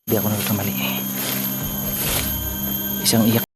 Hindi ako nagkamali. Isang iyak.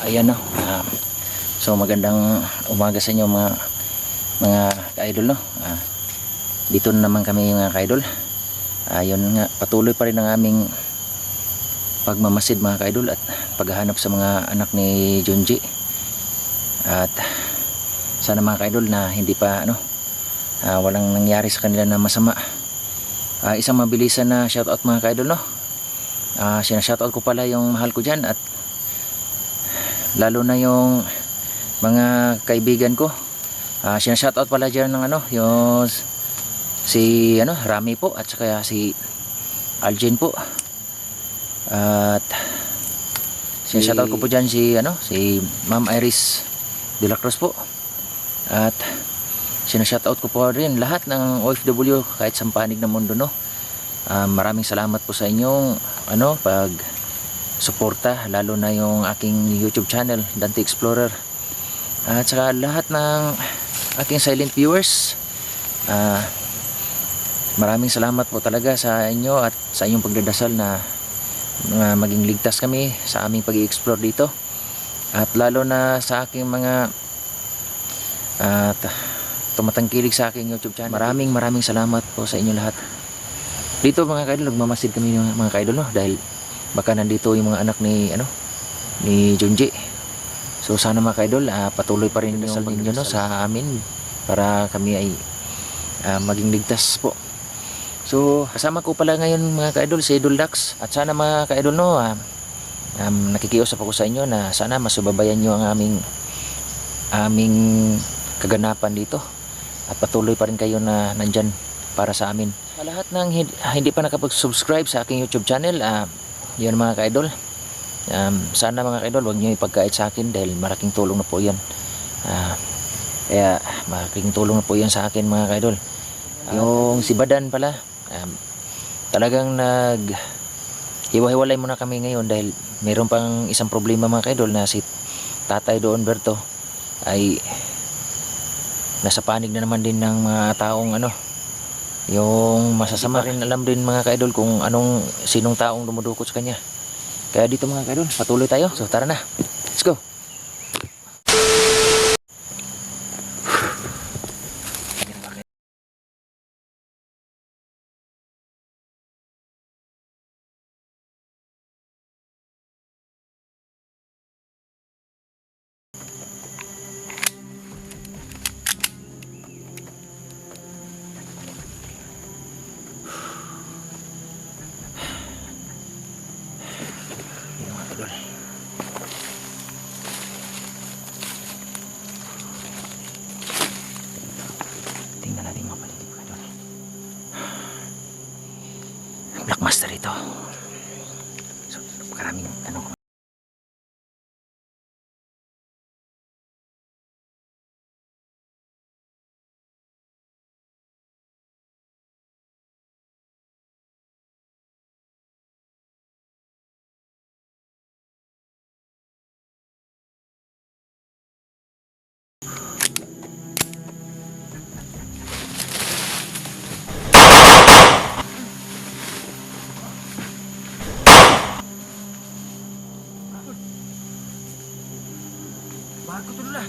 Ayan no. So magandang umaga sa inyo mga ka-idol no. Dito na naman kami mga ka-idol. Yun nga, patuloy pa rin ang aming pagmamasid mga ka-idol at paghahanap sa mga anak ni Junji. At sana mga ka-idol na hindi pa walang nangyari sa kanila na masama. Isang mabilisan na shoutout mga ka-idol no. Sinashoutout ko pala yung mahal ko dyan at lalo na yung mga kaibigan ko. Sinashoutout pala dyan ng yung si Rami po at saka si Aljen po. At sinashoutout ko po dyan si Ma'am Iris De La Cruz po. At sinashoutout ko po rin lahat ng OFW kahit sa panig ng mundo no. Maraming salamat po sa inyong pag suporta, lalo na yung aking YouTube channel Dante Explorer at saka lahat ng aking silent viewers. Maraming salamat po talaga sa inyo at sa inyong pagdadasal na maging ligtas kami sa aming pag-i-explore dito, at lalo na sa aking mga tumatangkilik sa aking YouTube channel. Maraming salamat po sa inyo lahat. Dito mga kaidol, nagmamasid kami mga kaidol no, dahil baka nandito yung mga anak ni Junji. So sana mga kaidol, patuloy pa rin yung ninyo no, sa amin para kami ay maging ligtas po. So kasama ko pala ngayon mga kaidol si Idol Dax, at sana mga kaidol no, nakikiusap ako sa inyo na sana masubabayan nyo ang aming kaganapan dito at patuloy pa rin kayo na nandyan para sa amin. Sa lahat ng hindi pa nakapag-subscribe sa aking YouTube channel, yan mga ka-idol, sana mga ka-idol huwag nyo ipagkait sa akin dahil malaking tulong na po yan. Kaya malaking tulong na po yan sa akin mga ka-idol. Yung si Badan pala, talagang hiwa-hiwalay muna kami ngayon dahil mayroon pang isang problema mga ka-idol, na si Tatay Don Berto ay nasa panig na naman din ng mga taong yung masasama. Rin alam din mga ka-idol kung sinong taong dumudukot sa kanya. Kaya dito mga ka-idol, patuloy tayo. So tara na, let's go. Tingnan natin mga paligid mga ka-idol. Blockmaster ito. So maraming bago tuloy na.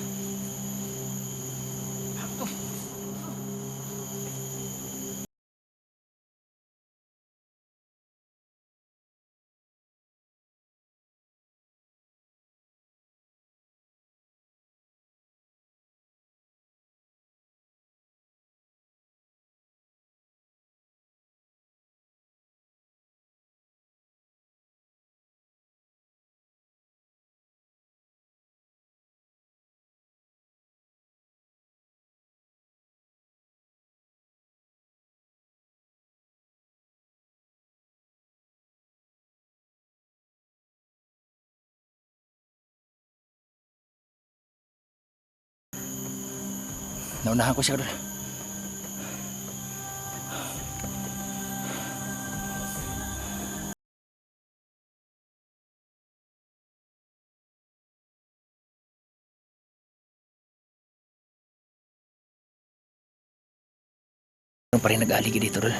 Naunahan ko siya doon. Ano pa rin nag-aaligi dito doon?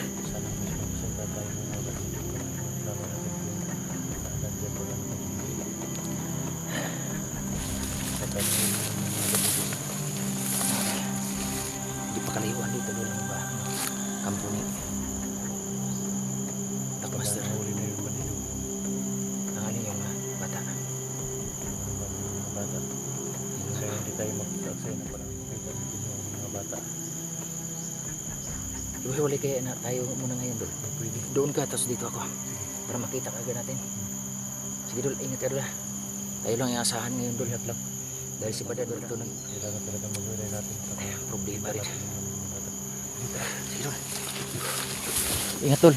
Hindi pa kalayuan dito doon lang ba? Kampo ni Dr. Master. Ang alin yung bata? Bata. Kaya hindi tayo mag-aksaya na parang kita dito yung mga bata. Iwalay kaya na tayo muna ngayon doon. Pwede. Doon ka, tapos dito ako. Para makita ka agad natin. Sige Dol, ingat ka Dol ha. Tayo lang yung asahan ngayon Dol. Ingat lang. Dahil si Badad Dol ito Kailangan talaga mag-ulay natin. problema rin. Natin yung mga bata. Sige Dol. Ingat Dol.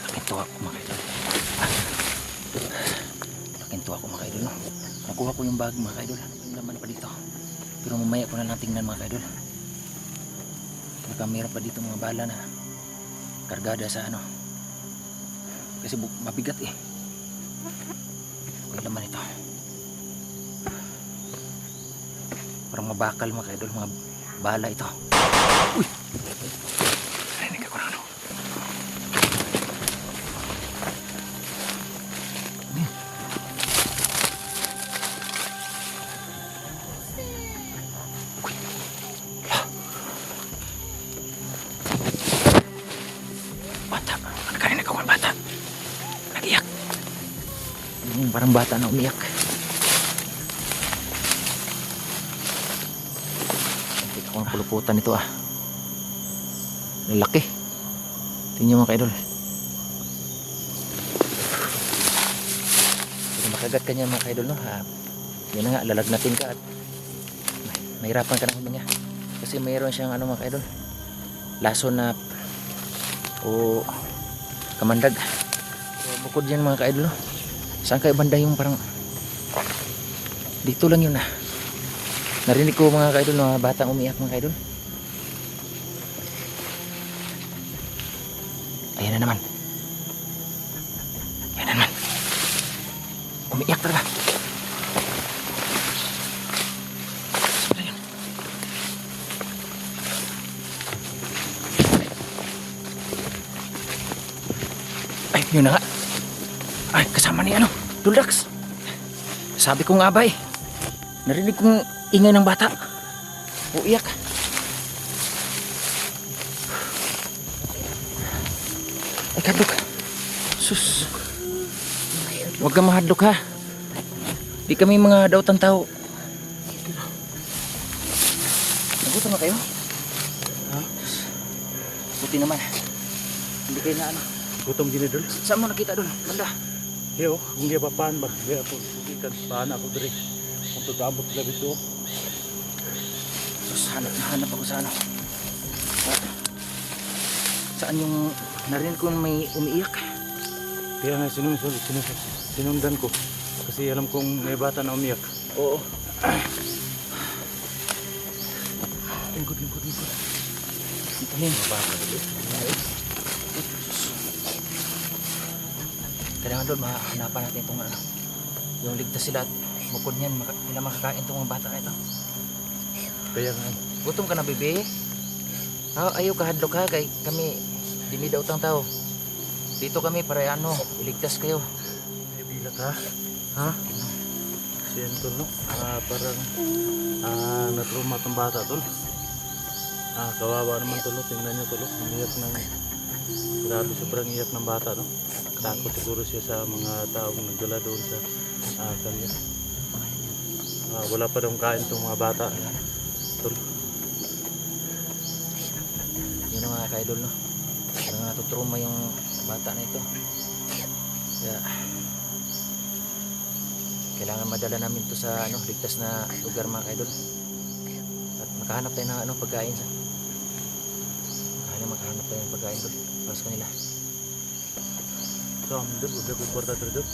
Nakinto ako mga idol. Nakinto ako mga idol. No? Nakuha ko yung bag mga idol. Yung laman pa dito. Pero mamaya ko na lang tingnan mga idol. Baka meron pa dito mga bala na kargada sa ano. Kasi mabigat eh. Yung laman ito. Parang mabakal mga idol. Mga bala ito. Uy! Narinig ako na ano. Bata, ano kanina ka ang bata? Nag-iyak. Parang bata na umiyak. Hindi ko ang puluputan nito ah. Laki. Tingnan mga kaidol. Kung makagat ka niya mga kaidol no ha. Yun na nga, lalagnatin ka at mahirapan ka na huminga. Kasi mayroon siyang ano mga kaidol. Lason na o kamandag. So, bukod yan mga kaidol no? Saan kayo banda yung parang dito lang yun ah. Narinig ko mga kaidol no, batang umiyak mga kaidol. Ayan na naman. Ayan na naman. Umiyak talaga. Saan na yun? Ay, yun na nga. Ay, kasama ni ano, Duldax. Sabi ko nga ba eh. Narinig kong ingay ng bata. Uiyak. Ay, kadlok. Sus. Huwag kang mahadlok ha. Di kami mga dautang tao. Nagutom na kayo? Ha? Buti naman. Hindi kayo na ano. Gutom gini dul. Saan mo nakita doon? Banda. Yo, kung di ba paan ba? Kaya ako ikan paan ako diri. Kung tutabot sila biso. Sus, hanap ako sa ano. Saan yung narinig ko may umiiyak? Kaya nga sinundan ko. Kasi alam kong may bata na umiyak. Oo. Lingkod. Ito yun. Bata dali. Kailangan doon mahanapan natin itong ano. Yung ligtas sila at bukod niyan nila makakain itong mga bata na ito. Kaya nga. Gutom ka na bebe? Ayaw kahadlok ha kay kami dimi daw tang tao. Dito kami para ano, iligtas kayo. May bilat ha? Ha? Kasi yan tol no? Parang natruma tong bata tol. Kawawa naman tol no? Tingnan nyo tol no? Umiyak ng grabe sobrang iyak ng bata no? Takot siguro siya sa mga taong nagdala doon sa kanya. Wala pa daw kain tong mga bata tol. Yun ang mga ka-idol no. Parang natutruma yung bata na ito. Kaya kailangan madala namin to sa ano, ligtas na lugar mga ka-idol. At makahanap tayo ng ano, pagkain sa makahanap tayo ng pagkain doon para sa kanila. So, amdod, huwag ako kwarta dito.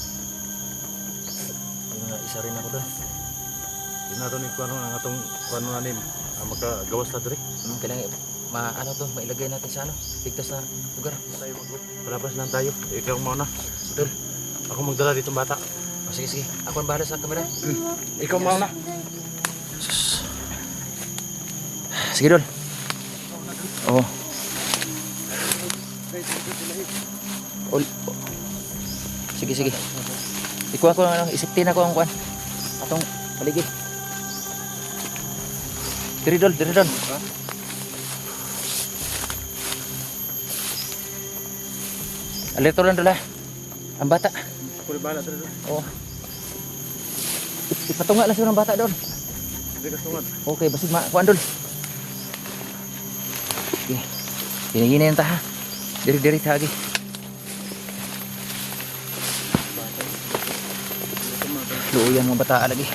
Yung isa rin ako doon. Hindi na ito ni Kuano ang atong Kuano nanim. Makagawas na dito. Kailangan ano to, mailagay natin sa ano, ligtas na lugar. Tayo palabas lang tayo. Ikaw mauna. Dol, ako magdala dito bata. Oh, sige, sige. Ako ang bahala sa kamera. Ikaw mauna. Sus. Sige, Dol. Oo. Sige, sige. Ikuha ko lang, isiptin ako ang kuan. Atong paligid. Diri, Dol, diri, Dol. Alerto lang, Dol, ha. Ang bata. Ako na bahala dito. Oo. Ipatunga lang siya ng bata, Dol. Hindi ka sungat. Okay, basit kuan, Dol. Okay. Gini-gini ta, ha. Diri-diri ta lagi. Luoyan mga bata lagi.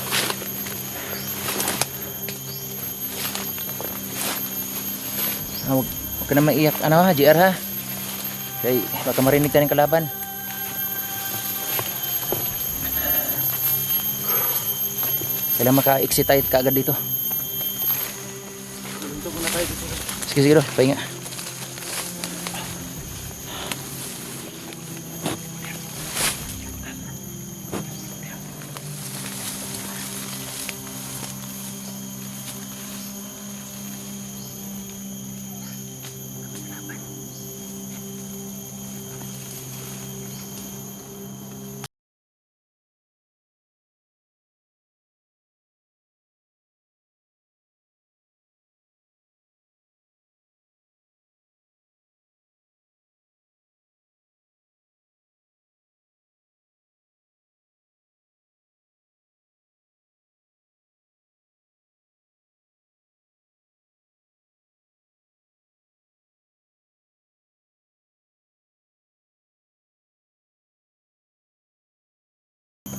Wag ka na maiyak, ano ha, JR ha. Kaya baka marinig tayo ng kalaban. Kailangan maka-excite ka agad dito. Luntok muna tayo dito. Sige, sige, Dol, pahinga.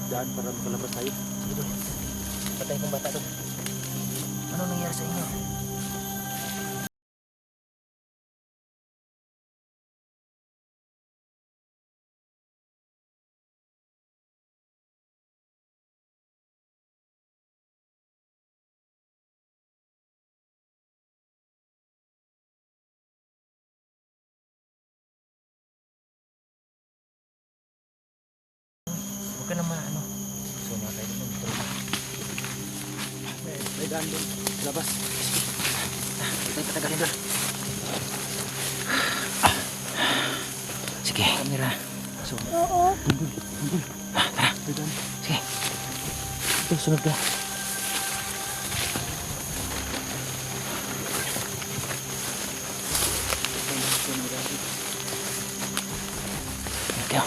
Daan para makalabas tayo. Sige, Dol. Patay kong bata, Dol. Ano nangyari sa inyo? Huwag ka naman, ano. So, mga tayo doon. May daan doon. Labas. Huwag tayo patagalin, Dol. Sige, kamera. So, tara. May daan. Sige. Ito, sunod ka. Ito.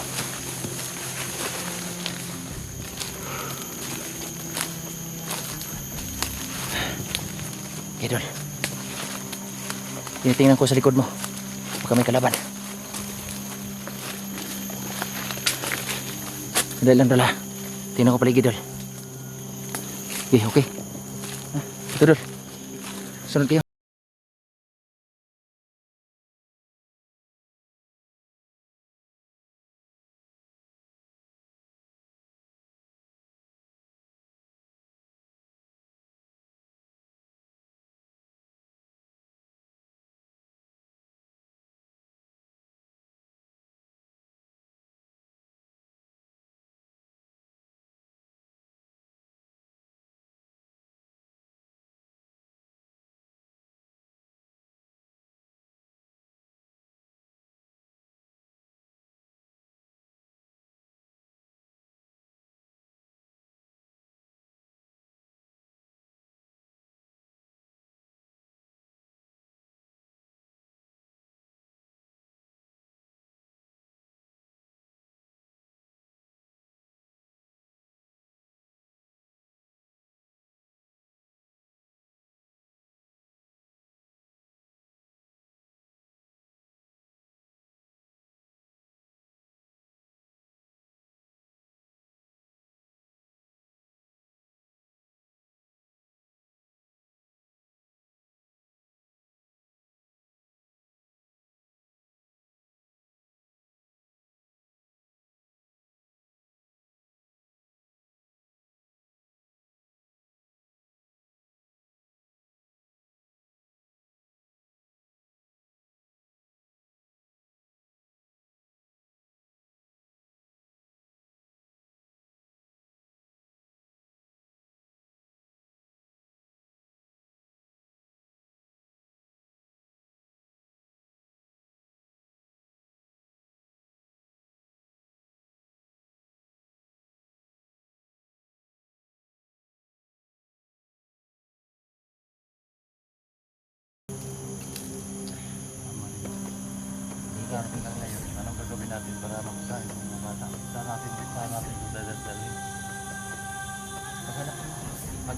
Okay, Dol. Tinitingnan ko sa likod mo. Baka may kalaban. Sandali lang, Dol, ha. Tingnan ko paligid, Dol. Okay, okay. Ito, Dol. Sunod kayo.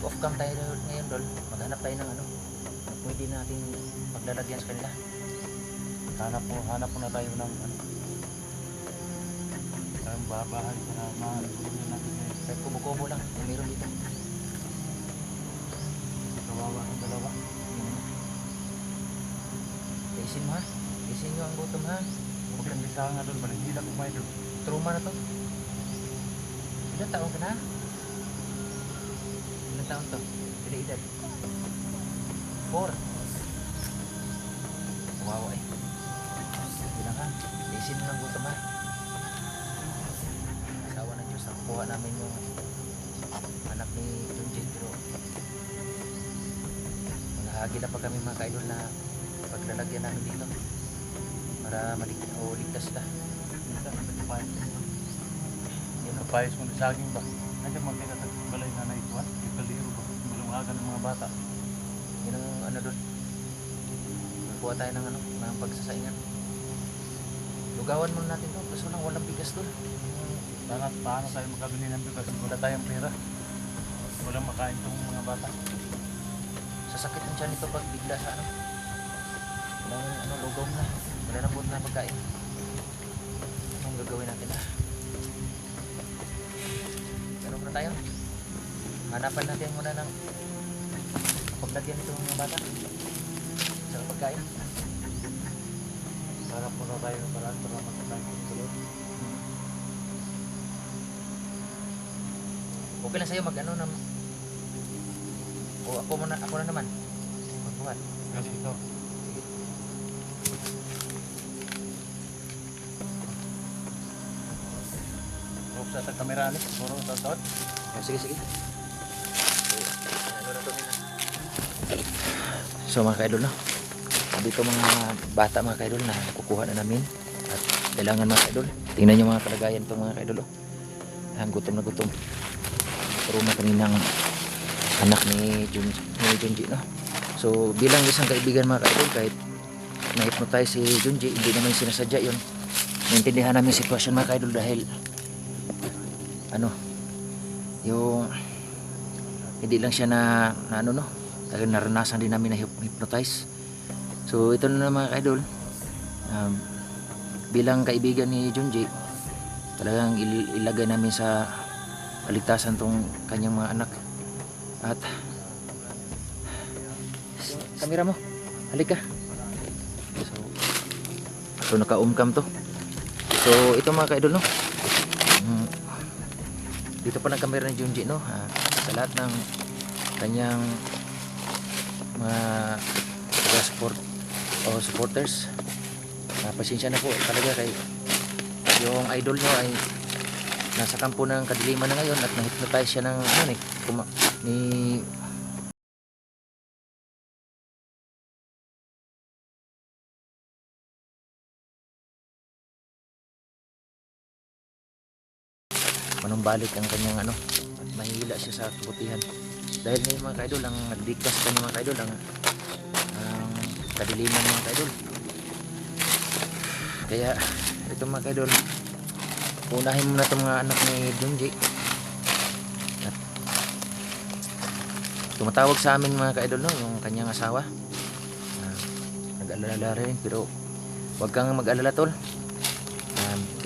mag-off cam tayo ngayon, Dol. Maghanap tayo ng ano, pwede nating paglalagyan sa kanila. Hanap po na tayo ng ano, ang babahay para matulungan natin ngayon. Kahit kubo-kubo lang, kung meron dito. Kawawa ang dalawa. Isin mo ha. Isin nyo ang gutom ha. Huwag lang bisa nga doon, balihila ko may doon. Truma na to. Ilan taon ka na? Ilan taon to? Ilan edad? 4. Kawawa eh. Bilang ha. Isin mo ang gutom ha. Asawa ng Diyos. Nakukuha namin yung anak ni Junjit. Pero manghahagila pa kami mga kaidol na paglalagyan namin dito para ligtas ka. Yan ang payos mo sa akin ba? Nandiyan magkita sa balay na naituan. Ikaliro ba? Malungagan ng mga bata. Yun ang ano doon. Nakuha tayo ng ano, ng pagsasaingan. Lugawan muna natin doon. Kaso lang walang bigas doon. Sana paano tayo makabili ng bigas? Wala tayong pera. Walang makain tong mga bata. Sasakit ang tiyan nito pag bigla sa ano. Walang ano, lugaw na. Wala na buot na pagkain. Anong gagawin natin ah? Ano na tayo? Hanapan natin muna ng paglagyan nito ng mga bata. Sa pagkain. Sarap muna tayo ng paraan para magkakain ng tulog. Okay lang sa'yo mag ano na o ako na naman magbuhat. Kasi ito. Huwag sa kamera ni. Puro tatot. Sige. Ano na to nila? So mga kaidol no. Dito mga bata mga kaidol na nakukuha na namin at kailangan mga kaidol. Tingnan nyo mga kalagayan itong mga kaidol. Ang gutom na gutom. Truma kami ng anak ni Junji no. So bilang isang kaibigan mga kaidol, kahit na-hypnotize si Junji, hindi naman sinasadya yun. Naintindihan namin sitwasyon mga kaidol dahil ano yung hindi lang siya na ano no, talagang naranasan din namin na hypnotize. So ito na mga kaidol, bilang kaibigan ni Junji, talagang ilagay namin sa kaligtasan tong kanyang mga anak. At kamera mo, halika. So naka-umcam to. So ito mga kaidol no, dito pa ng kamera ni Junji no, sa lahat ng kanyang mga support o supporters, pasensya na po talaga kay yung idol nyo ay nasa kampo ng kadiliman na ngayon at na-hypnotize siya ng ano ni manumbalik ang kanyang ano at mahihila siya sa kabutihan. Dahil ngayon mga kaidol, ang nagdiktas kanya mga kaidol ang kadiliman mga kaidol. Kaya ito mga kaidol, unahin muna itong mga anak ni Junji. At tumatawag sa amin mga kaidol no, yung kanyang asawa. Nag-alala rin, pero huwag kang mag-alala tol.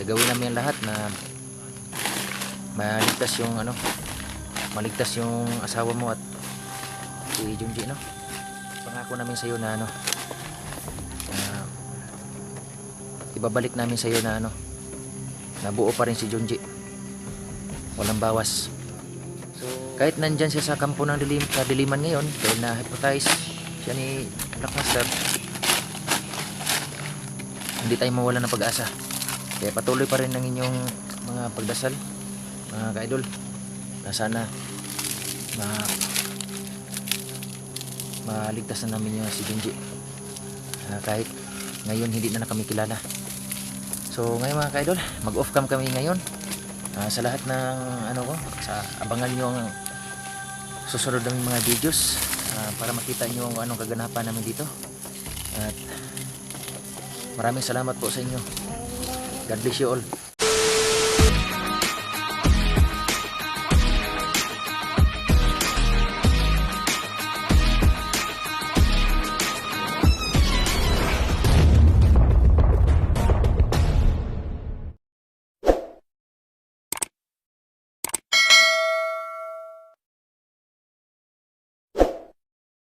Gagawin namin lahat na maligtas yung ano, maligtas yung asawa mo at si Junji no. Pangako namin sa iyo na ano, ibabalik namin sa iyo na ano, nabuo pa rin si Junji, walang bawas. So kahit nandyan siya sa kampo ng kadiliman ngayon dahil na hypnotize siya ni Black Master, hindi tayo mawala ng pag-asa. Kaya patuloy pa rin ang inyong mga pagdasal mga kaidol, na sana maligtas na namin yung si Junji, kahit ngayon hindi na kami kilala. So ngayon mga kaidol, mag-off cam kami ngayon. Sa lahat ng ano ko, sa abangan nyo ang susunod ng mga videos para makita nyo ang anong kaganapan namin dito. At maraming salamat po sa inyo. God bless you all.